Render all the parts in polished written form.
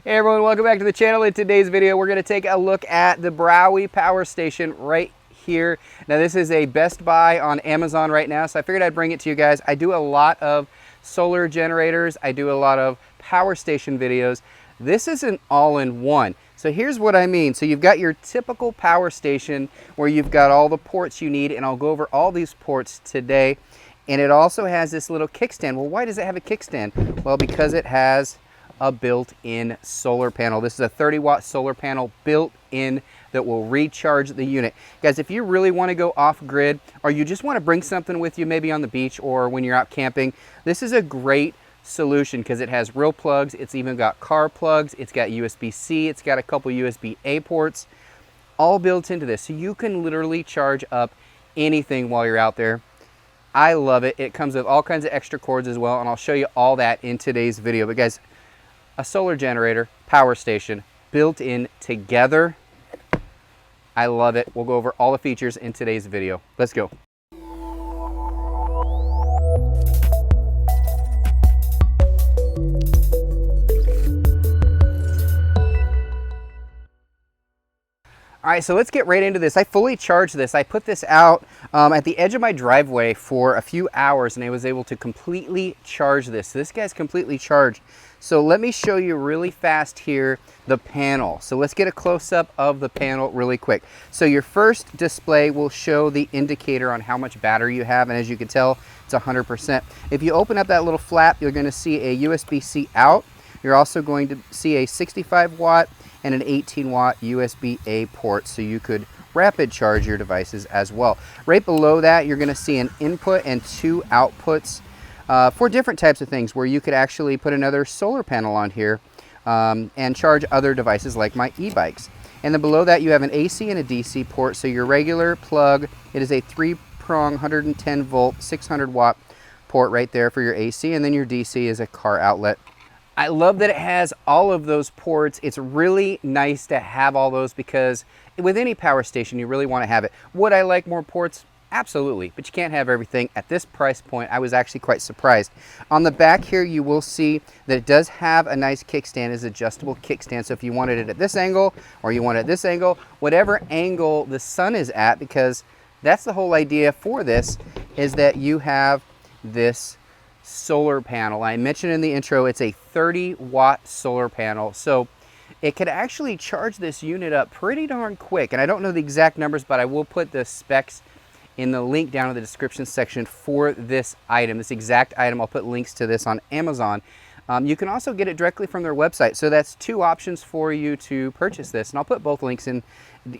Hey everyone, welcome back to the channel. In today's video, we're going to take a look at the Browey power station right here. Now this is a Best Buy on Amazon right now, so I figured I'd bring it to you guys. I do a lot of solar generators. I do a lot of power station videos. This is an all-in-one. So here's what I mean. So you've got your typical power station where you've got all the ports you need, and I'll go over all these ports today. And it also has this little kickstand. Well, why does it have a kickstand? Well, because it has a built-in solar panel. This is a 30-watt solar panel built in that will recharge the unit. Guys, if you really want to go off-grid, or you just want to bring something with you maybe on the beach or when you're out camping, this is a great solution because it has real plugs. It's even got car plugs. It's got USB-C. It's got a couple USB-A ports all built into this. So you can literally charge up anything while you're out there. I love it. It comes with all kinds of extra cords as well, and I'll show you all that in today's video. But guys, a solar generator, power station, built in together. I love it. We'll go over all the features in today's video. Let's go. All right, so let's get right into this. I fully charged this. I put this out at the edge of my driveway for a few hours, and I was able to completely charge this. This guy's completely charged. So let me show you really fast here the panel. So let's get a close-up of the panel really quick. So your first display will show the indicator on how much battery you have, and as you can tell, it's 100%. If you open up that little flap, you're going to see a USB-C out. You're also going to see a 65-watt and an 18-watt USB-A port, so you could rapid charge your devices as well. Right below that, you're going to see an input and two outputs for different types of things, where you could actually put another solar panel on here and charge other devices like my e-bikes. And then below that, you have an AC and a DC port. So your regular plug, it is a 3-prong 110 volt 600 watt port right there for your AC, and then your DC is a car outlet. I love that it has all of those ports. It's really nice to have all those because with any power station, you really want to have it. Would I like more ports? Absolutely, but you can't have everything. At this price point, I was actually quite surprised. On the back here, you will see that it does have a nice kickstand. It's an adjustable kickstand, so if you wanted it at this angle or you want it at this angle, whatever angle the sun is at, because that's the whole idea for this, is that you have this solar panel. I mentioned in the intro, it's a 30-watt solar panel, so it could actually charge this unit up pretty darn quick. And I don't know the exact numbers, but I will put the specs in the link down in the description section for this item, this exact item. I'll put links to this on Amazon. You can also get it directly from their website. So that's two options for you to purchase this. And I'll put both links in,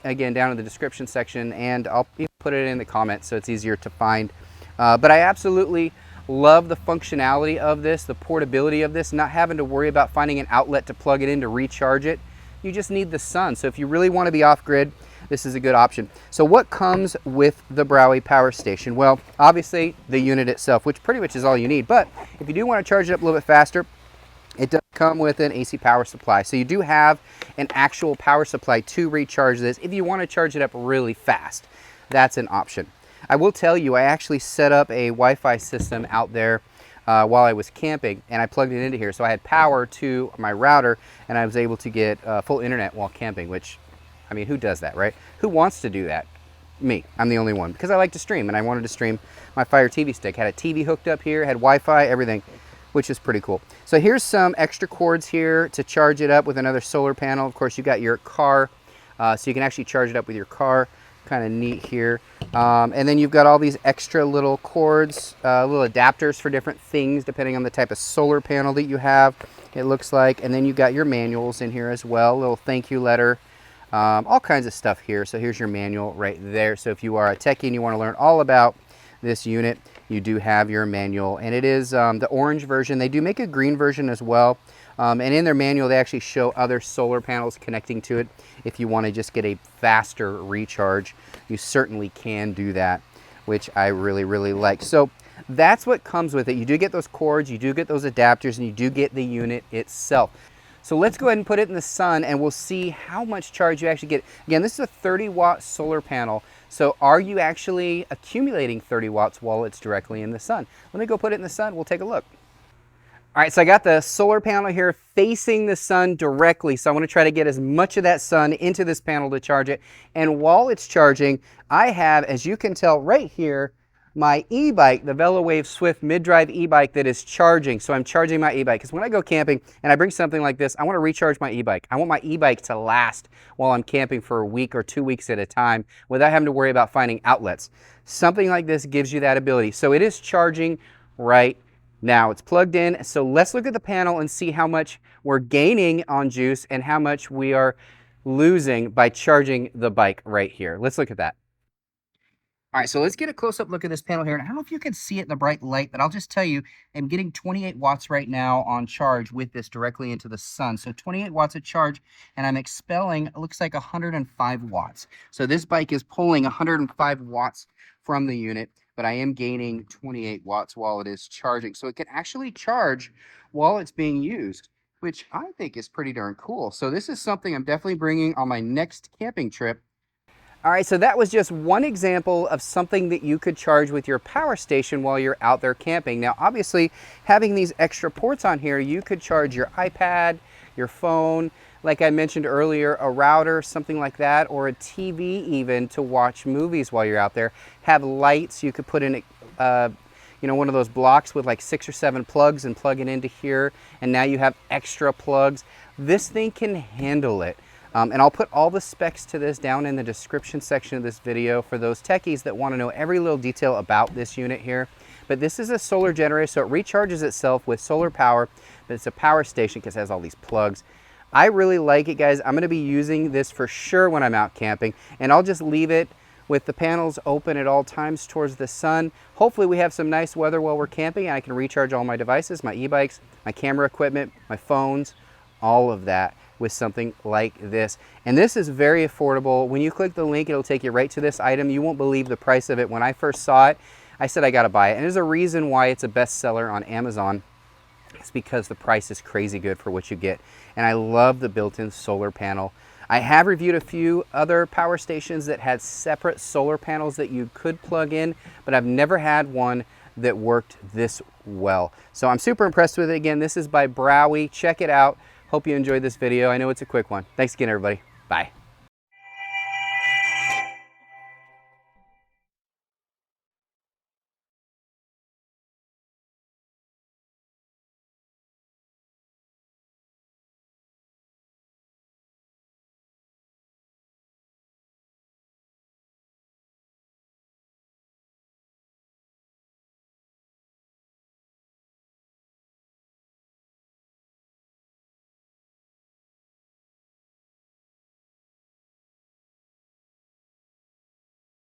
again, down in the description section, and I'll put it in the comments so it's easier to find. But I absolutely love the functionality of this, the portability of this, not having to worry about finding an outlet to plug it in to recharge it. You just need the sun. So if you really want to be off-grid, this is a good option. So what comes with the Browey power station? Well, obviously the unit itself, which pretty much is all you need. But if you do want to charge it up a little bit faster, it does come with an AC power supply. So you do have an actual power supply to recharge this. If you want to charge it up really fast, that's an option. I will tell you, I actually set up a Wi-Fi system out there while I was camping, and I plugged it into here. So I had power to my router, and I was able to get full internet while camping, which, I mean, who does that, right? Who wants to do that? Me. I'm the only one, because I like to stream, and I wanted to stream my Fire TV stick. Had a TV hooked up here, had Wi-Fi, everything, which is pretty cool. So here's some extra cords here to charge it up with another solar panel. Of course, you got your car, so you can actually charge it up with your car. Kind of neat here. And then you've got all these extra little cords, little adapters for different things depending on the type of solar panel that you have, it looks like. And then you've got your manuals in here as well, a little thank you letter, all kinds of stuff here. So here's your manual right there. So if you are a techie and you want to learn all about this unit, you do have your manual, and it is the orange version. They do make a green version as well. And in their manual, they actually show other solar panels connecting to it. If you want to just get a faster recharge, you certainly can do that, which I really, really like. So that's what comes with it. You do get those cords, you do get those adapters, and you do get the unit itself. So let's go ahead and put it in the sun, and we'll see how much charge you actually get. Again, this is a 30-watt solar panel. So are you actually accumulating 30 watts while it's directly in the sun? Let me go put it in the sun. We'll take a look. All right, so I got the solar panel here facing the sun directly. So I want to try to get as much of that sun into this panel to charge it. And while it's charging, I have, as you can tell right here, my e-bike, the VeloWave Swift mid-drive e-bike that is charging. So I'm charging my e-bike because when I go camping and I bring something like this, I want to recharge my e-bike. I want my e-bike to last while I'm camping for a week or 2 weeks at a time without having to worry about finding outlets. Something like this gives you that ability. So it is charging right now. It's plugged in. So let's look at the panel and see how much we're gaining on juice and how much we are losing by charging the bike right here. Let's look at that. All right, so let's get a close-up look at this panel here. And I don't know if you can see it in the bright light, but I'll just tell you, I'm getting 28 watts right now on charge with this directly into the sun. So 28 watts of charge, and I'm expelling, it looks like 105 watts. So this bike is pulling 105 watts from the unit, but I am gaining 28 watts while it is charging. So it can actually charge while it's being used, which I think is pretty darn cool. So this is something I'm definitely bringing on my next camping trip. All right, so that was just one example of something that you could charge with your power station while you're out there camping. Now, obviously, having these extra ports on here, you could charge your iPad, your phone, like I mentioned earlier, a router, something like that, or a TV even to watch movies while you're out there. Have lights, you could put in one of those blocks with like 6 or 7 plugs and plug it into here, and now you have extra plugs. This thing can handle it. And I'll put all the specs to this down in the description section of this video for those techies that want to know every little detail about this unit here. But this is a solar generator, so it recharges itself with solar power, but it's a power station because it has all these plugs. I really like it, guys. I'm going to be using this for sure when I'm out camping, and I'll just leave it with the panels open at all times towards the sun. Hopefully we have some nice weather while we're camping and I can recharge all my devices, my e-bikes, my camera equipment, my phones, all of that with something like this. And this is very affordable. When you click the link, it'll take you right to this item. You won't believe the price of it. When I first saw it, I said I gotta buy it. And there's a reason why it's a bestseller on Amazon. It's because the price is crazy good for what you get. And I love the built-in solar panel. I have reviewed a few other power stations that had separate solar panels that you could plug in, but I've never had one that worked this well. So I'm super impressed with it. Again, this is by Browey. Check it out. Hope you enjoyed this video. I know it's a quick one. Thanks again, everybody. Bye.